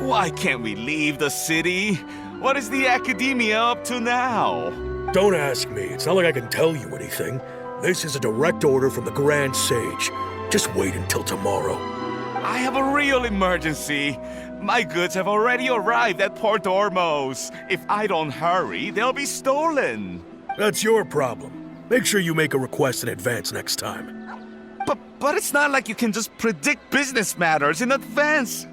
Why can't we leave the city? What is the academia up to now? Don't ask me. It's not like I can tell you anything. This is a direct order from the Grand Sage. Just wait until tomorrow. I have a real emergency. My goods have already arrived at Port Ormos. If I don't hurry, they'll be stolen. That's your problem. Make sure you make a request in advance next time. But it's not like you can just predict business matters in advance.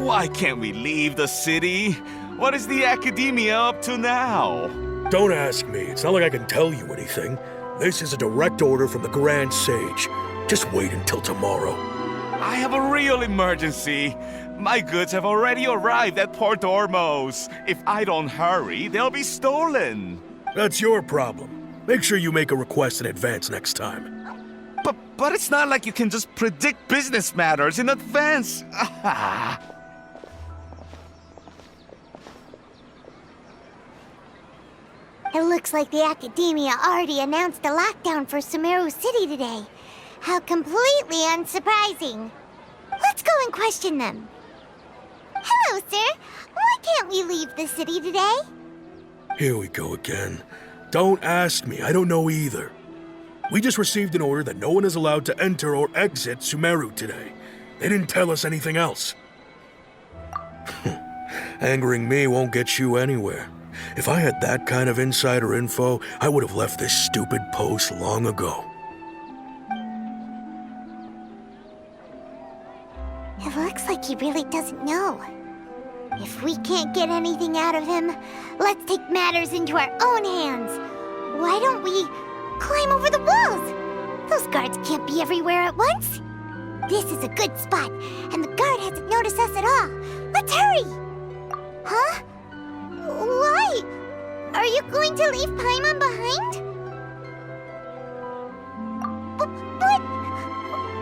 Why can't we leave the city? What is the academia up to now? Don't ask me. It's not like I can tell you anything. This is a direct order from the Grand Sage. Just wait until tomorrow. I have a real emergency. My goods have already arrived at Port Ormos. If I don't hurry, they'll be stolen. That's your problem. Make sure you make a request in advance next time. But it's not like you can just predict business matters in advance. It looks like the Academia already announced a lockdown for Sabzeruz City today. How completely unsurprising. Let's go and question them. Hello, sir. Why can't we leave the city today? Here we go again. Don't ask me. I don't know either. We just received an order that no one is allowed to enter or exit Sumeru today. They didn't tell us anything else. Angering me won't get you anywhere. If I had that kind of insider info, I would have left this stupid post long ago. It looks like he really doesn't know. If we can't get anything out of him, let's take matters into our own hands. Why don't we climb over the walls? Those guards can't be everywhere at once. This is a good spot, and the guard hasn't noticed us at all. Let's hurry! Huh? Why? Are you going to leave Paimon behind? But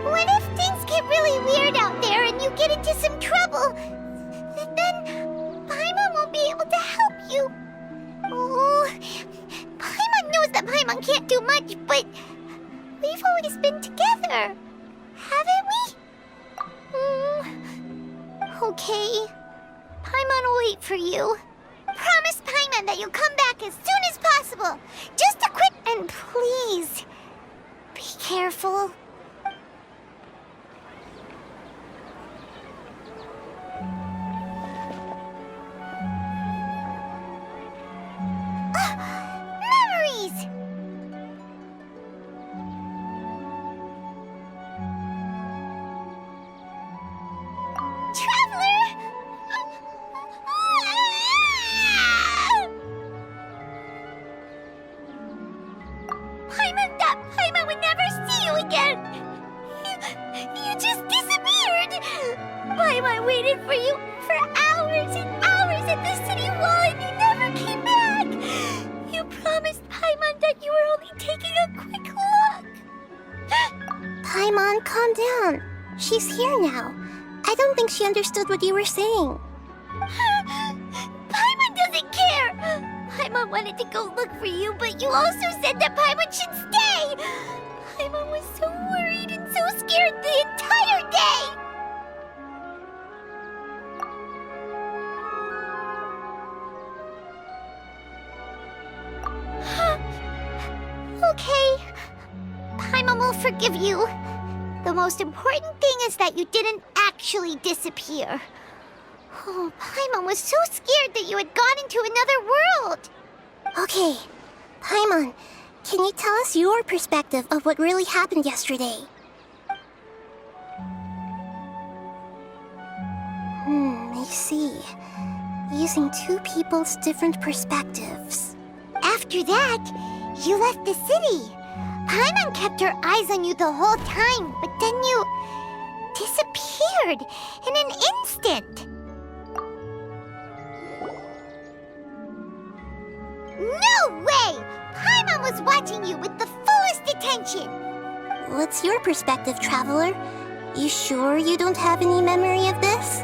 what if things get really weird out there and you get into some trouble? Then Paimon won't be able to help you. Oh, Paimon knows that Paimon can't do much, but we've always been together, haven't we? Okay. Paimon will wait for you. Promise Paimon that you'll come back as soon as possible. Just a quick... And please, be careful. Memories! Traveler! Paimon would never see you again! You just disappeared! Paimon waited for you for hours and hours at the city wall and you never came back! You promised Paimon that you were only taking a quick look! Paimon, calm down. She's here now. I don't think she understood what you were saying. Paimon doesn't care! Paimon wanted to go look for you, but you also said that Paimon should stay! Paimon was so worried and so scared the entire day! Okay. Paimon will forgive you. The most important thing is that you didn't actually disappear. Oh, Paimon was so scared that you had gone into another world. Okay, Paimon, can you tell us your perspective of what really happened yesterday? see. Using two people's different perspectives. After that, you left the city. Paimon kept her eyes on you the whole time, but then you disappeared in an instant. No way! Paimon was watching you with the fullest attention. What's your perspective, Traveler? You sure you don't have any memory of this?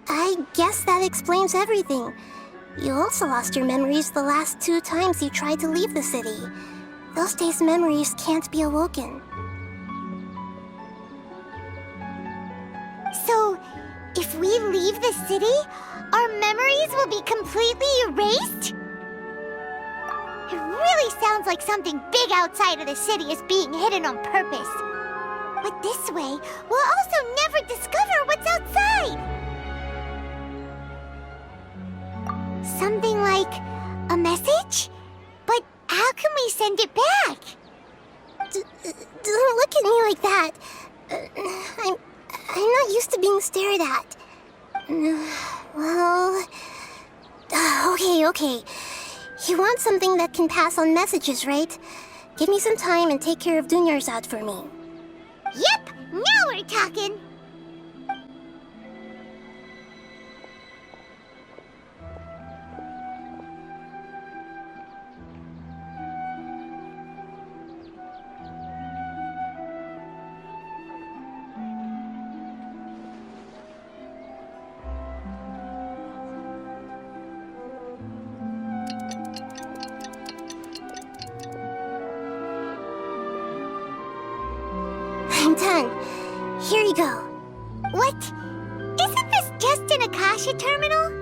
I guess that explains everything. You also lost your memories the last 2 times you tried to leave the city. Those days' memories can't be awoken. So, if we leave the city, our memories will be completely erased? It really sounds like something big outside of the city is being hidden on purpose. But this way, we'll also never discover what's outside. Something like a message? But how can we send it back? Don't look at me like that. I'm not used to being stared at. Well... Okay. You want something that can pass on messages, right? Give me some time and take care of Dunyarzad for me. Yep, now we're talking. I'm done. Here you go. What? Isn't this just an Akasha terminal?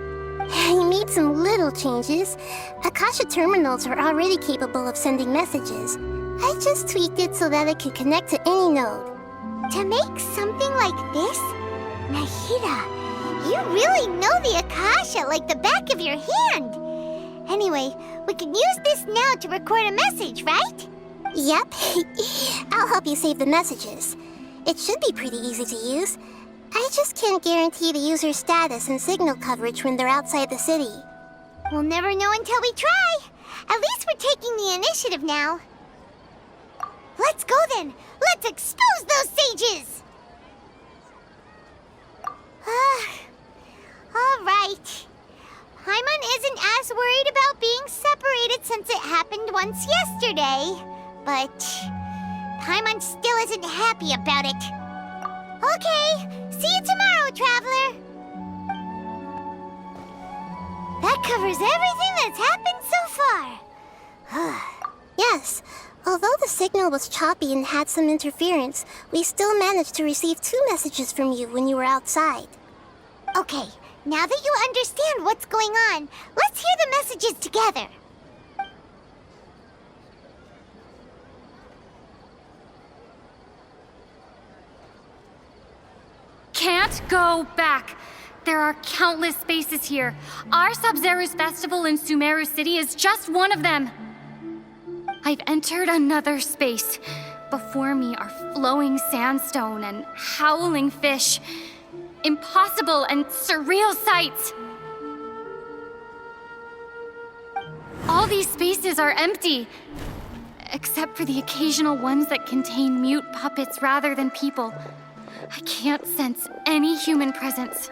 I made some little changes. Akasha terminals are already capable of sending messages. I just tweaked it so that it could connect to any node. To make something like this? Nahida, you really know the Akasha like the back of your hand. Anyway, we can use this now to record a message, right? Yep. I'll help you save the messages. It should be pretty easy to use. I just can't guarantee the user's status and signal coverage when they're outside the city. We'll never know until we try. At least we're taking the initiative now. Let's go then. Let's expose those sages. All right. Paimon isn't as worried about being separated since it happened once yesterday. But Paimon still isn't happy about it. Okay, see you tomorrow, Traveler. That covers everything that's happened so far. Yes. Although the signal was choppy and had some interference, we still managed to receive 2 messages from you when you were outside. Okay, now that you understand what's going on, let's hear the messages together. Can't go back. There are countless spaces here. Our Sabzeruz Festival in Sumeru City is just one of them. I've entered another space. Before me are flowing sandstone and howling fish. Impossible and surreal sights. All these spaces are empty, except for the occasional ones that contain mute puppets rather than people. I can't sense any human presence.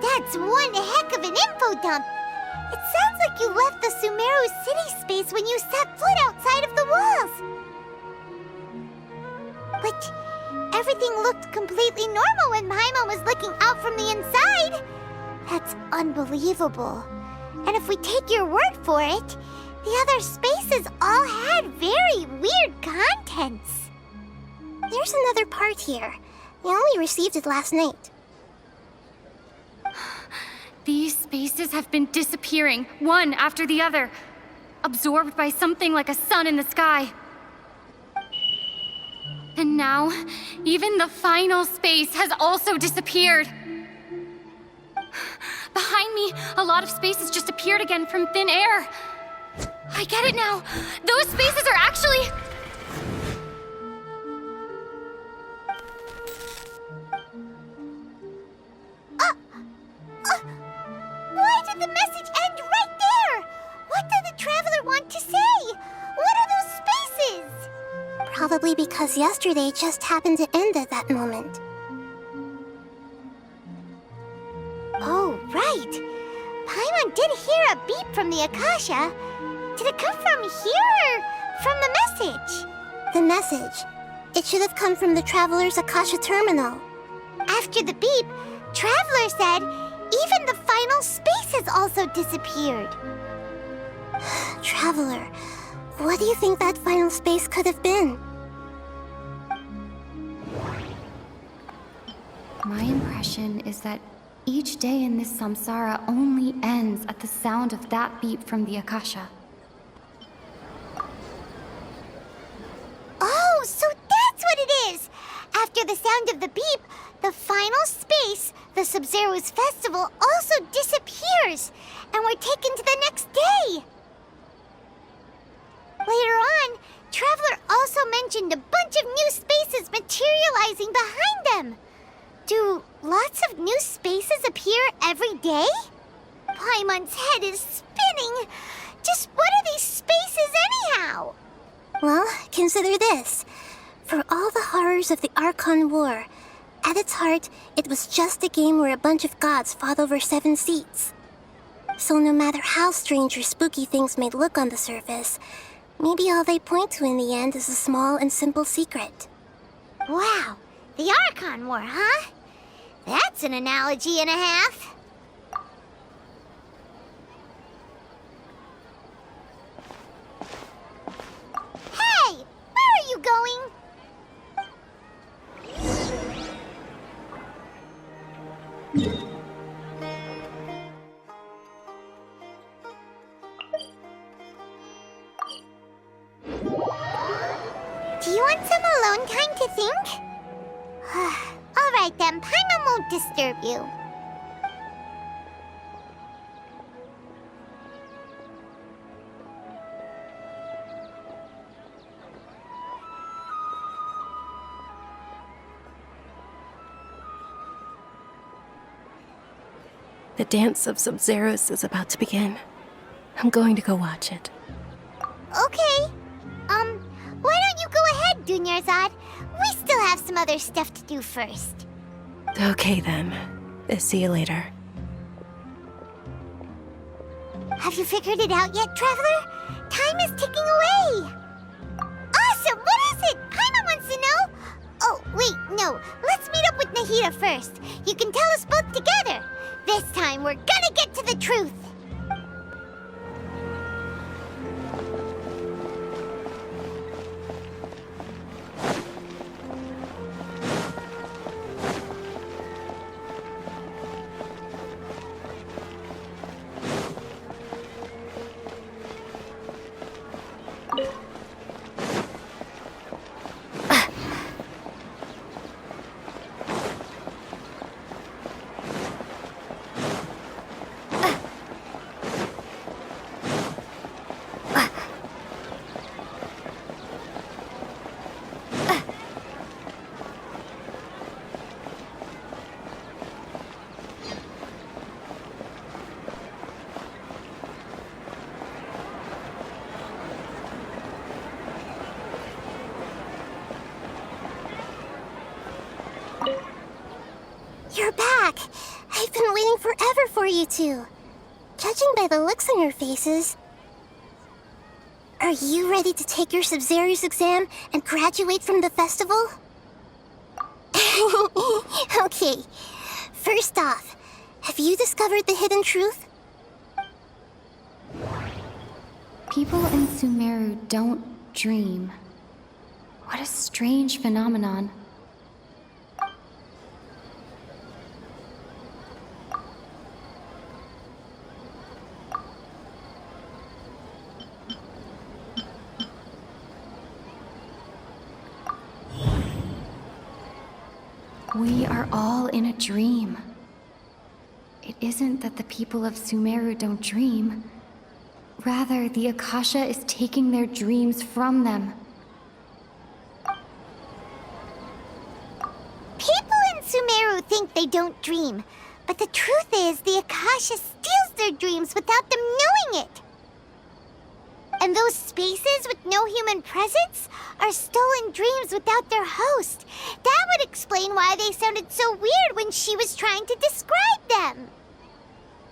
That's one heck of an info dump. It sounds like you left the Sumeru city space when you set foot outside of the walls. But everything looked completely normal when Paimon was looking out from the inside. That's unbelievable. And if we take your word for it, the other spaces all had very weird contents. There's another part here. We only received it last night. These spaces have been disappearing, one after the other, absorbed by something like a sun in the sky. And now, even the final space has also disappeared. Behind me, a lot of spaces just appeared again from thin air. I get it now. Those spaces are actually... Why did the message end right there? What did the traveler want to say? What are those spaces? Probably because yesterday just happened to end at that moment. Oh, right. Paimon did hear a beep from the Akasha. Did it come from here or from the message? The message. It should have come from the Traveler's Akasha terminal. After the beep, Traveler said even the final space has also disappeared. Traveler, what do you think that final space could have been? My impression is that each day in this samsara only ends at the sound of that beep from the Akasha. Oh, so that's what it is! After the sound of the beep, the final space, the Sabzeruz Festival, also disappears, and we're taken to the next day! Later on, Traveler also mentioned a bunch of new spaces materializing behind them. Do lots of new spaces appear every day? Paimon's head is spinning. Just what are these spaces anyhow? Well, consider this. For all the horrors of the Archon War, at its heart, it was just a game where a bunch of gods fought over 7 seats. So no matter how strange or spooky things may look on the surface, maybe all they point to in the end is a small and simple secret. Wow, the Archon War, huh? That's an analogy and a half. Hey, where are you going? Do you want some alone time to think? All right then, Paimon won't disturb you. The dance of Sabzeruz is about to begin. I'm going to go watch it. Okay. Why don't you go ahead, Dunyarzad? We still have some other stuff to do first. Okay then. See you later. Have you figured it out yet, Traveler? Time is ticking away. Awesome! What is it? Paimon wants to know. Oh, wait, no. Let's meet up with Nahida first. You can tell us both together. This time, we're gonna get to the truth. You're back! I've been waiting forever for you two. Judging by the looks on your faces... Are you ready to take your Sabzeruz exam and graduate from the festival? Okay. First off, have you discovered the hidden truth? People in Sumeru don't dream. What a strange phenomenon. We are all in a dream. it isn't that the people of Sumeru don't dream. Rather, the Akasha is taking their dreams from them. People in Sumeru think they don't dream, but the truth is the Akasha steals their dreams without them knowing it. And those spaces with no human presence are stolen dreams without their host. That would explain why they sounded so weird when she was trying to describe them.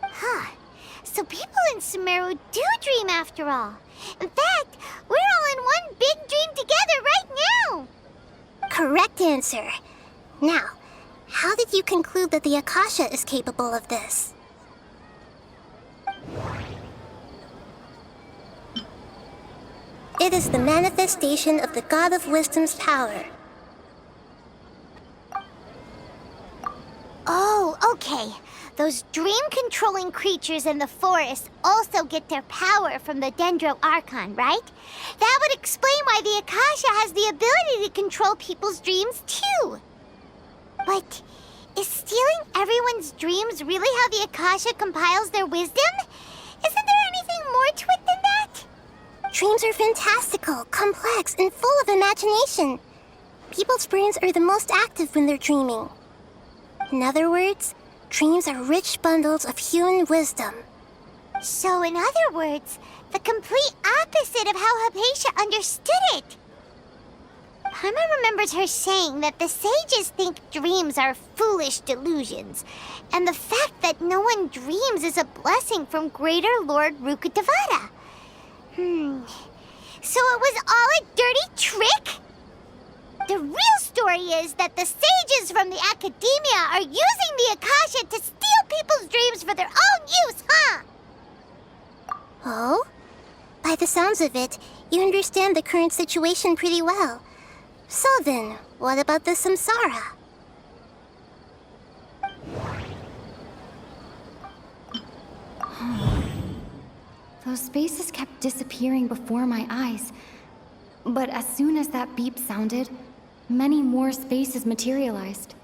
Huh. So people in Sumeru do dream after all. In fact, we're all in one big dream together right now. Correct answer. Now, how did you conclude that the Akasha is capable of this? It is the manifestation of the God of Wisdom's power. Oh, okay. Those dream-controlling creatures in the forest also get their power from the Dendro Archon, right? That would explain why the Akasha has the ability to control people's dreams, too. But is stealing everyone's dreams really how the Akasha compiles their wisdom? Isn't there anything more to it than that? Dreams are fantastical, complex, and full of imagination. People's brains are the most active when they're dreaming. In other words, dreams are rich bundles of human wisdom. So, in other words, the complete opposite of how Hypatia understood it. Paimon remembers her saying that the sages think dreams are foolish delusions, and the fact that no one dreams is a blessing from Greater Lord Rukkhadevata. So it was all a dirty trick? The real story is that the sages from the academia are using the Akasha to steal people's dreams for their own use, huh? Oh? By the sounds of it, you understand the current situation pretty well. So then, what about the samsara? Those spaces kept disappearing before my eyes. But as soon as that beep sounded, many more spaces materialized.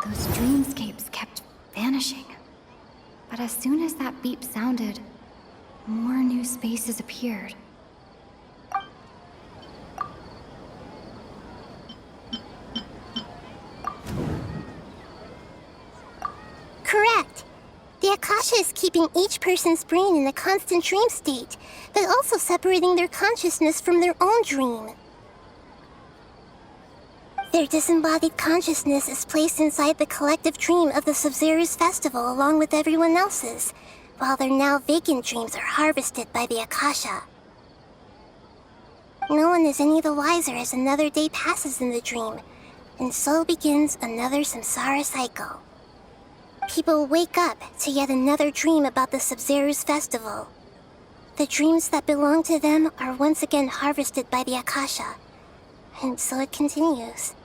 Those dreamscapes kept vanishing. But as soon as that beep sounded, more new spaces appeared. Correct. The Akasha is keeping each person's brain in a constant dream state, but also separating their consciousness from their own dream. Their disembodied consciousness is placed inside the collective dream of the Sabzeruz Festival along with everyone else's, while their now vacant dreams are harvested by the Akasha. No one is any the wiser as another day passes in the dream, and so begins another samsara cycle. People wake up to yet another dream about the Sabzeruz Festival. The dreams that belong to them are once again harvested by the Akasha, and so it continues.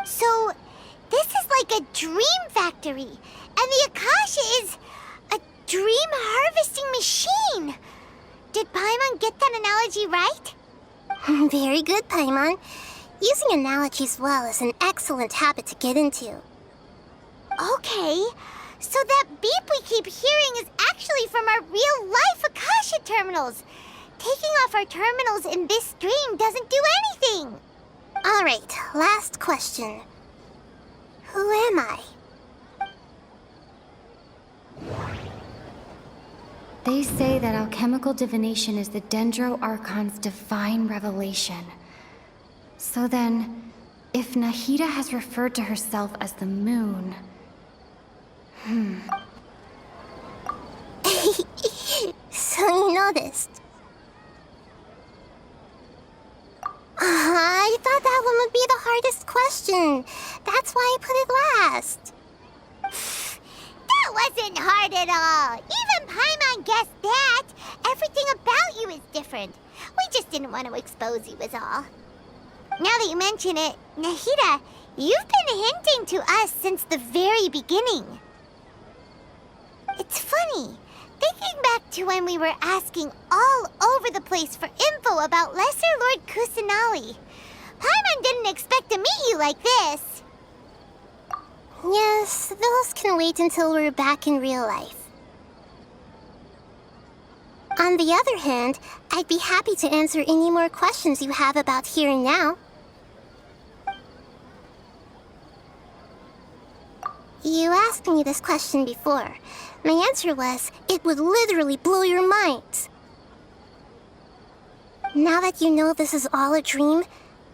So, this is like a dream factory, and the Akasha is a dream harvesting machine. Did Paimon get that analogy right? Very good, Paimon. Using analogies well is an excellent habit to get into. Okay, so that beep we keep hearing is actually from our real-life Akasha terminals. Taking off our terminals in this dream doesn't do anything. All right, last question. Who am I? They say that alchemical divination is the Dendro Archon's divine revelation. So then, if Nahida has referred to herself as the moon... So you noticed. I thought that one would be the hardest question. That's why I put it last. That wasn't hard at all. Even Paimon guessed that. Everything about you is different. We just didn't want to expose you is all. Now that you mention it, Nahida, you've been hinting to us since the very beginning. It's funny, thinking back to when we were asking all over the place for info about Lesser Lord Kusanali. Paimon didn't expect to meet you like this. Yes, those can wait until we're back in real life. On the other hand, I'd be happy to answer any more questions you have about here and now. You asked me this question before. My answer was, it would literally blow your minds. Now that you know this is all a dream,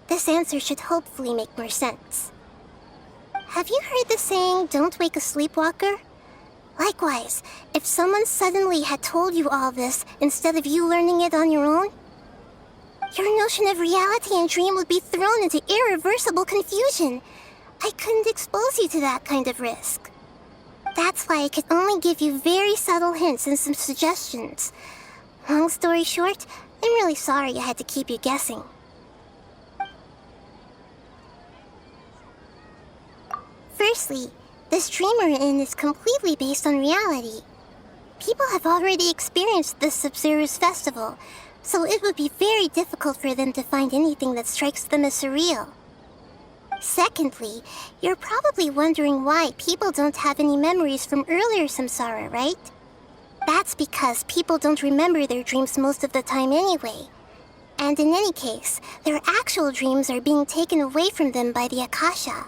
this answer should hopefully make more sense. Have you heard the saying, don't wake a sleepwalker? Likewise, if someone suddenly had told you all this instead of you learning it on your own, your notion of reality and dream would be thrown into irreversible confusion. I couldn't expose you to that kind of risk. That's why I could only give you very subtle hints and some suggestions. Long story short, I'm really sorry I had to keep you guessing. Firstly, this dream we're in is completely based on reality. People have already experienced this Sabzeruz Festival, so it would be very difficult for them to find anything that strikes them as surreal. Secondly, you're probably wondering why people don't have any memories from earlier samsara, right? That's because people don't remember their dreams most of the time anyway. And in any case, their actual dreams are being taken away from them by the Akasha.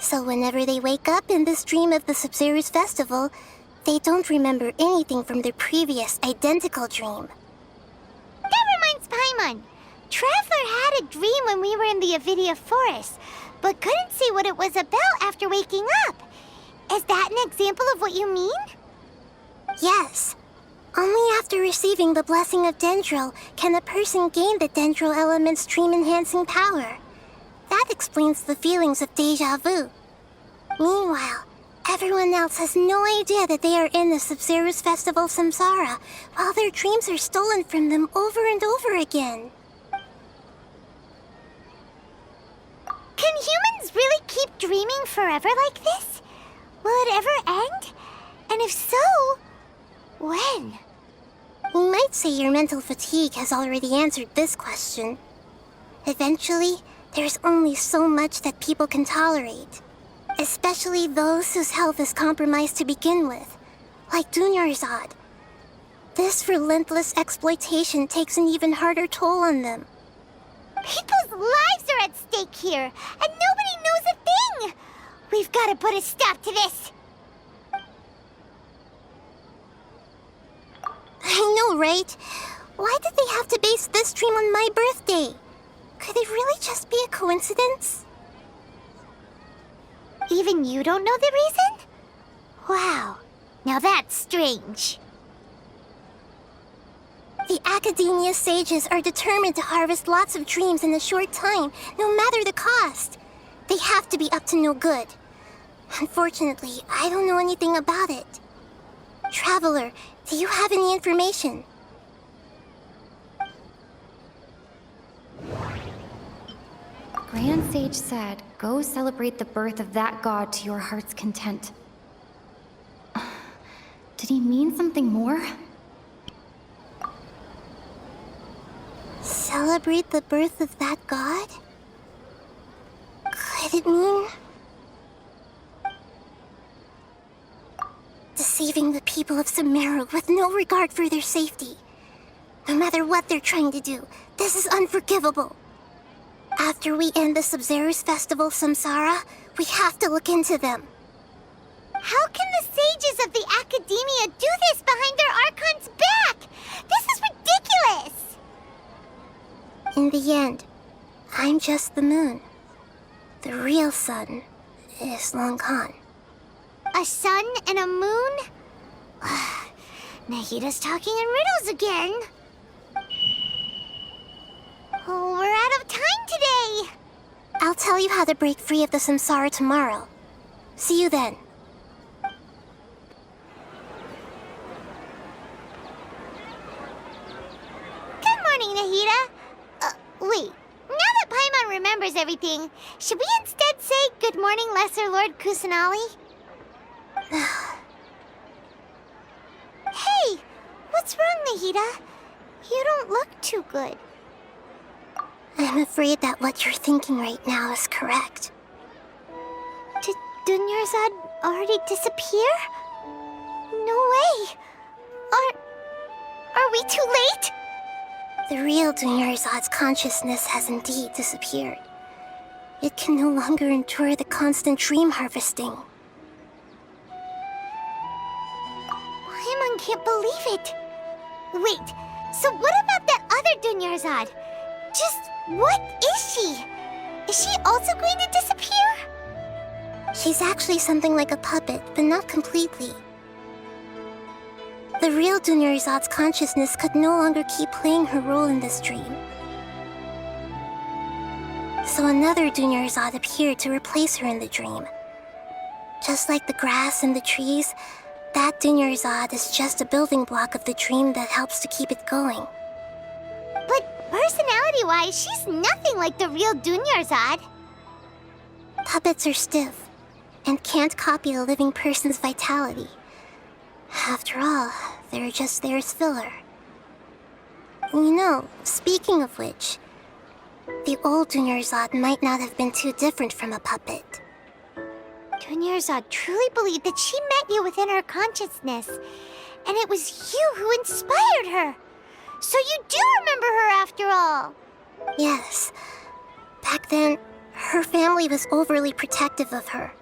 So whenever they wake up in this dream of the Sabzeruz Festival, they don't remember anything from their previous identical dream. That reminds Paimon. Traveler had a dream when we were in the Avidia Forest, but couldn't see what it was about after waking up. Is that an example of what you mean? Yes. Only after receiving the blessing of Dendro can a person gain the Dendro element's dream-enhancing power. That explains the feelings of deja vu. Meanwhile, everyone else has no idea that they are in the Sabzeruz Festival samsara, while their dreams are stolen from them over and over again. Can humans really keep dreaming forever like this? Will it ever end? And if so, when? You might say your mental fatigue has already answered this question. Eventually, there's only so much that people can tolerate. Especially those whose health is compromised to begin with, like Dunyarzad. This relentless exploitation takes an even harder toll on them. People's lives are at stake here, and nobody knows a thing! We've got to put a stop to this! I know, right? Why did they have to base this dream on my birthday? Could it really just be a coincidence? Even you don't know the reason? Wow, now that's strange. The Academia sages are determined to harvest lots of dreams in a short time, no matter the cost. They have to be up to no good. Unfortunately, I don't know anything about it. Traveler, do you have any information? Grand Sage said, go celebrate the birth of that god to your heart's content. Did he mean something more? Celebrate the birth of that god? Could it mean... deceiving the people of Sumeru with no regard for their safety? No matter what they're trying to do, this is unforgivable. After we end the Sabzeruz Festival samsara, we have to look into them. How can the sages of the Academia do this behind their Archon's back? This is ridiculous! In the end, I'm just the moon. The real sun is long gone. A sun and a moon? Nahida's talking in riddles again. Oh, we're out of time today! I'll tell you how to break free of the samsara tomorrow. See you then. Good morning, Nahida. Wait. Now that Paimon remembers everything, should we instead say good morning, Lesser Lord Kusanali? Hey! What's wrong, Nahida? You don't look too good. I'm afraid that what you're thinking right now is correct. Dunyarzad already disappear? No way! Are we too late? The real Dunyarzad's consciousness has indeed disappeared. It can no longer endure the constant dream harvesting. Paimon can't believe it. Wait, so what about that other Dunyarzad? Just what is she? Is she also going to disappear? She's actually something like a puppet, but not completely. The real Dunyarzad's consciousness could no longer keep playing her role in this dream. So another Dunyarzad appeared to replace her in the dream. Just like the grass and the trees, that Dunyarzad is just a building block of the dream that helps to keep it going. But personality-wise, she's nothing like the real Dunyarzad. Puppets are stiff and can't copy a living person's vitality. After all, they're just there as filler. You know, speaking of which, the old Dunyarzad might not have been too different from a puppet. Dunyarzad truly believed that she met you within her consciousness, and it was you who inspired her. So you do remember her after all. Yes. Back then, her family was overly protective of her.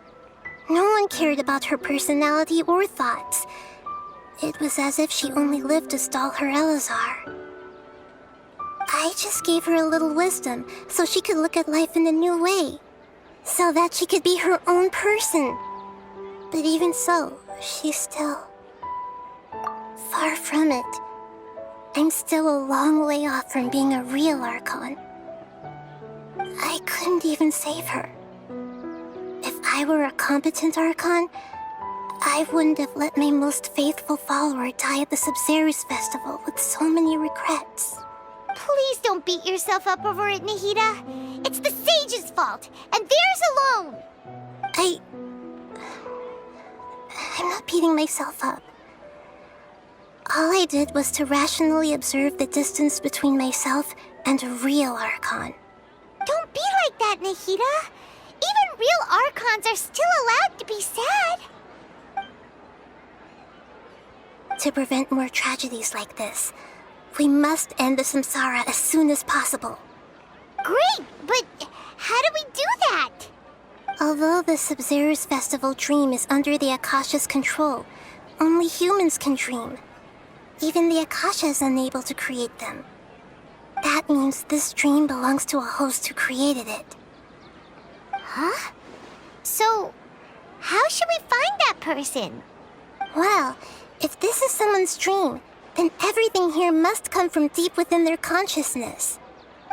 No one cared about her personality or thoughts. It was as if she only lived to stall her Elazar. I just gave her a little wisdom so she could look at life in a new way, so that she could be her own person. But even so, she's still far from it. I'm still a long way off from being a real Archon. I couldn't even save her. If I were a competent Archon, I wouldn't have let my most faithful follower die at the Sabzeruz Festival with so many regrets. Please don't beat yourself up over it, Nahida. It's the sage's fault, and theirs alone. I'm not beating myself up. All I did was to rationally observe the distance between myself and a real Archon. Don't be like that, Nahida. Even real Archons are still allowed to be sad. To prevent more tragedies like this, we must end the samsara as soon as possible. Great, but how do we do that? Although the Sabzeruz Festival dream is under the Akasha's control, only humans can dream. Even the Akasha is unable to create them. That means this dream belongs to a host who created it. Huh? So, how should we find that person? Well, if this is someone's dream, then everything here must come from deep within their consciousness.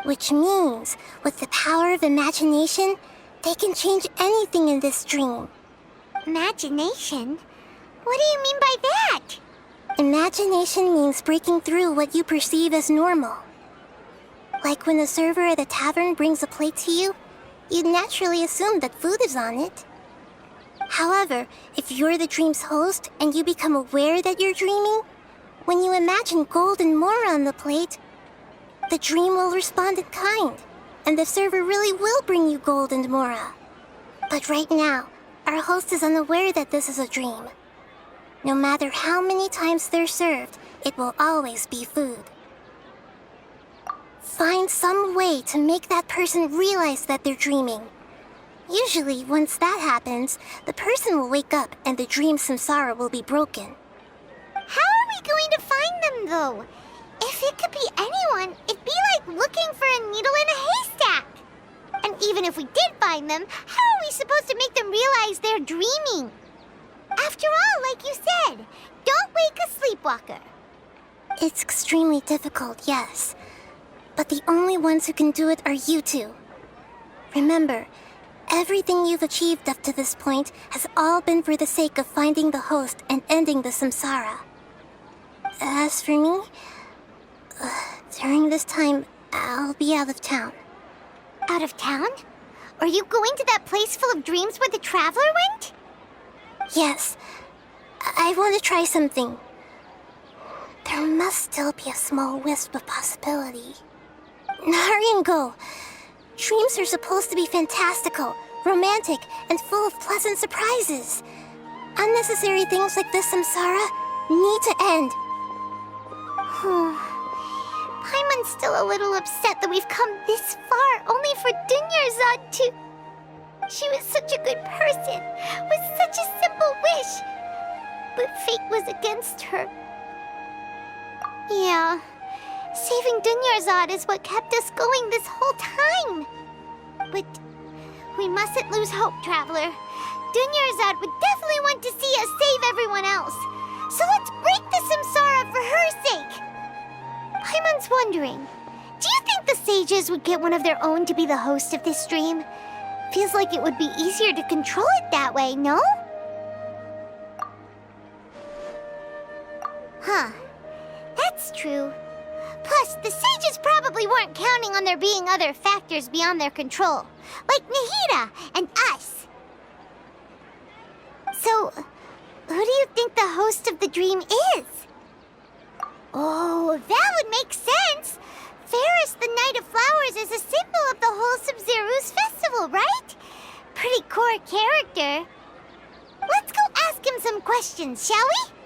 Which means, with the power of imagination, they can change anything in this dream. Imagination? What do you mean by that? Imagination means breaking through what you perceive as normal. Like when a server at a tavern brings a plate to you, you'd naturally assume that food is on it. However, if you're the dream's host and you become aware that you're dreaming, when you imagine gold and more on the plate, the dream will respond in kind, and the server really will bring you gold and mora. But right now, our host is unaware that this is a dream. No matter how many times they're served, it will always be food. Find some way to make that person realize that they're dreaming. Usually, once that happens, the person will wake up and the dream samsara will be broken. How are we going to find them, though? If it could be anyone, it'd be like looking for a needle in a haystack. And even if we did find them, how are we supposed to make them realize they're dreaming? After all, like you said, don't wake a sleepwalker. It's extremely difficult, yes. But the only ones who can do it are you two. Remember, everything you've achieved up to this point has all been for the sake of finding the host and ending the samsara. As for me, during this time, I'll be out of town. Out of town? Are you going to that place full of dreams where the traveler went? Yes, I want to try something. There must still be a small wisp of possibility. Hurry and go. Dreams are supposed to be fantastical, romantic, and full of pleasant surprises. Unnecessary things like this samsara need to end. Paimon's still a little upset that we've come this far only for Dunyarzad to... She was such a good person, with such a simple wish. But fate was against her. Yeah, saving Dunyarzad is what kept us going this whole time. But we mustn't lose hope, Traveler. Dunyarzad would definitely want to see us save everyone else. So let's break the samsara for her sake. Paimon's wondering, do you think the sages would get one of their own to be the host of this stream? Feels like it would be easier to control it that way, no? Huh. That's true. Plus, the sages probably weren't counting on there being other factors beyond their control, like Nahida and us. So, who do you think the host of the dream is? Oh, that would make sense. Ferris, the Knight of Flowers, is a symbol of the whole Sabzeruz Festival, right? Pretty core character. Let's go ask him some questions, shall we?